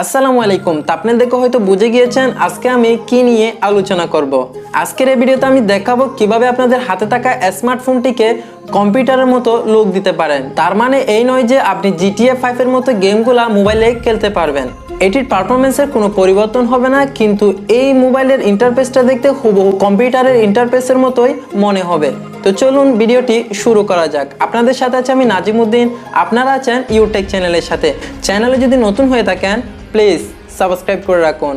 আসসালামু আলাইকুম। তো আপনারা দেখে হয়তো বুঝে গিয়েছেন আজকে আমি কি নিয়ে আলোচনা করব। আজকের এই ভিডিওতে আমি দেখাবো কিভাবে আপনাদের হাতে থাকা স্মার্টফোনটিকে কম্পিউটারের মতো লুক দিতে পারেন। তার মানে এই নয় যে আপনি GTA 5 এর মতো গেমগুলা মোবাইলে খেলতে পারবেন। এটির পারফরমেন্সের কোনো পরিবর্তন হবে না, কিন্তু এই মোবাইলের ইন্টারফেসটা দেখতে হুবহু কম্পিউটারের ইন্টারফেসের মতোই মনে হবে। তো চলুন ভিডিওটি শুরু করা যাক। আপনাদের সাথে আছে আমি নাজিমউদ্দিন, আপনারা আছেন ইউটেক চ্যানেলের সাথে। চ্যানেলে যদি নতুন হয়ে থাকেন প্লিজ সাবস্ক্রাইব করে রাখুন।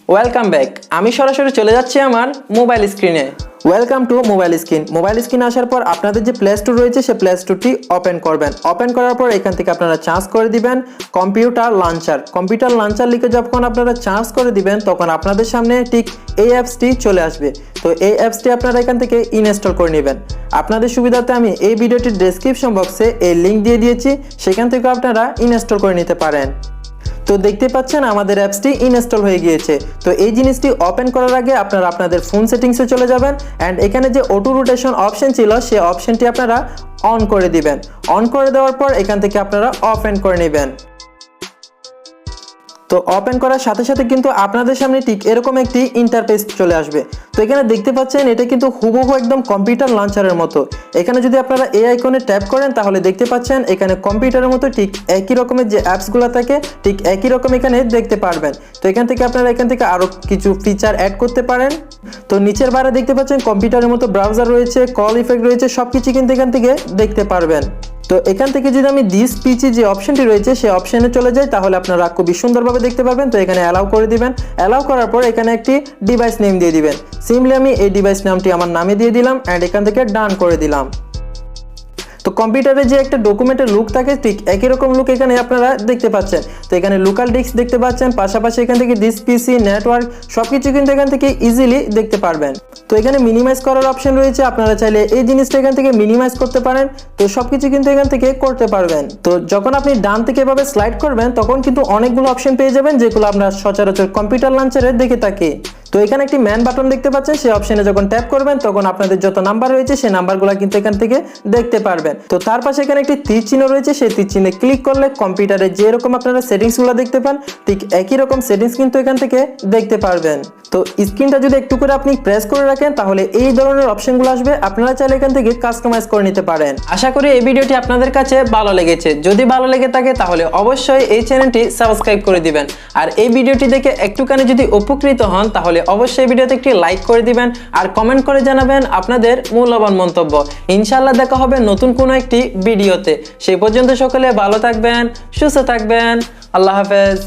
Welcome back. আমি সরাসরি চলে যাচ্ছি আমার মোবাইল স্ক্রিনে। Welcome to mobile screen. Mobile screen আসার পর আপনাদের যে প্লে স্টোর রয়েছে সেই প্লে স্টোরটি ওপেন করবেন। ওপেন করার পর এখান থেকে আপনারা চার্জ করে দিবেন কম্পিউটার লঞ্চার। কম্পিউটার লঞ্চার লিখে যখন আপনারা চার্জ করে দিবেন তখন আপনাদের সামনে ঠিক এই অ্যাপসটি চলে আসবে। তো এই অ্যাপসটি আপনারা এখান থেকে ইনস্টল করে নেবেন। আপনাদের সুবিধাতে আমি এই ভিডিওটির ডেসক্রিপশন বক্সে এই লিঙ্ক দিয়ে দিয়েছি, সেখান থেকে আপনারা ইনস্টল করে নিতে পারেন। তো দেখতে পাচ্ছেন আমাদের অ্যাপসটি ইনস্টল হয়ে গিয়েছে। তো এই জিনিসটি ওপেন করার আগে আপনারা আপনাদের ফোন সেটিংসে চলে যাবেন অ্যান্ড এখানে যে অটো রোটেশন অপশন ছিল সেই অপশনটি আপনারা অন করে দিবেন। অন করে দেওয়ার পর এখান থেকে আপনারা ওপেন করে নেবেন। তো ওপেন করার সাথে সাথে কিন্তু আপনাদের সামনে ঠিক এরকম একটি ইন্টারফেস চলে আসবে। তো এখানে দেখতে পাচ্ছেন এটা কিন্তু হুবহু একদম কম্পিউটার লঞ্চারের মতো। এখানে যদি আপনারা এই আইকনে ট্যাপ করেন তাহলে দেখতে পাচ্ছেন এখানে কম্পিউটারের মতো ঠিক একই রকমের যে অ্যাপসগুলো থাকে ঠিক একই রকম এখানে দেখতে পারবেন। তো এখান থেকে আপনারা এখান থেকে আরও কিছু ফিচার অ্যাড করতে পারেন। তো নিচের বারে দেখতে পাচ্ছেন কম্পিউটারের মতো ব্রাউজার রয়েছে, কল ইফেক্ট রয়েছে, সব কিছু কিন্তু এখান থেকে দেখতে পারবেন। তো এখান থেকে যদি আমি দিস পিসি যে অপশনটি রয়েছে সেই অপশনে চলে যাই তাহলে আপনারা খুবই সুন্দরভাবে দেখতে পাবেন। তো এখানে অ্যালাউ করে দিবেন। অ্যালাউ করার পর এখানে একটি ডিভাইস নেম দিয়ে দিবেন। সিম্পলি আমি এই ডিভাইস নামটি আমার নামে দিয়ে দিলাম অ্যান্ড এখান থেকে ডান করে দিলাম। তো কম্পিউটারে যে একটা ডকুমেন্টের লুক থাকে ঠিক একই রকম লুক এখানে আপনারা দেখতে পাচ্ছেন। তো এখানে লোকাল ডিস্ক দেখতে পাচ্ছেন, পাশাপাশি এখান থেকে দিস পিসি নেটওয়ার্ক সবকিছু কিন্তু এখান থেকে ইজিলি দেখতে পারবেন। তো এখানে মিনিমাইজ করার অপশন রয়েছে, আপনারা চাইলে এই জিনিসটা এখান থেকে মিনিমাইজ করতে পারেন। তো সবকিছু কিন্তু এখান থেকে করতে পারবেন। তো যখন আপনি ডান থেকে এভাবে স্লাইড করবেন তখন কিন্তু অনেকগুলো অপশন পেয়ে যাবেন যেগুলো আমরা সচরাচর কম্পিউটার লঞ্চারে দেখে থাকি। তো এখানে একটি ম্যান বাটন দেখতে পাচ্ছেন, সেই অপশনে যখন ট্যাপ করবেন তখন আপনাদের যত নাম্বার রয়েছে সেই নাম্বারগুলো কিন্তু এখান থেকে দেখতে পারবেন। তো তার পাশে এখানে একটি তীর চিহ্ন রয়েছে, সেই তীর চিহ্নে ক্লিক করলে কম্পিউটারে যেরকম আপনারা সেটিংসগুলো দেখতে পান ঠিক একই রকম সেটিংস কিন্তু এখান থেকে দেখতে পারবেন। তো স্ক্রিনটা যদি একটু করে আপনি প্রেস করে রাখেন তাহলে এই ধরনের অপশনগুলো আসবে, আপনারা চাইলে এখান থেকে কাস্টমাইজ করে নিতে পারেন। আশা করি এই ভিডিওটি আপনাদের কাছে ভালো লেগেছে। যদি ভালো লেগে থাকে তাহলে অবশ্যই এই চ্যানেলটি সাবস্ক্রাইব করে দিবেন। আর এই ভিডিওটি দেখে একটুখানি যদি উপকৃত হন তাহলে অবশ্যই ভিডিওতে একটি লাইক করে দিবেন আর কমেন্ট করে জানাবেন আপনাদের মূল্যবান মন্তব্য। ইনশাআল্লাহ দেখা হবে নতুন কোনো একটি ভিডিওতে। সেই পর্যন্ত সকলে ভালো থাকবেন, সুস্থ থাকবেন। আল্লাহ হাফেজ।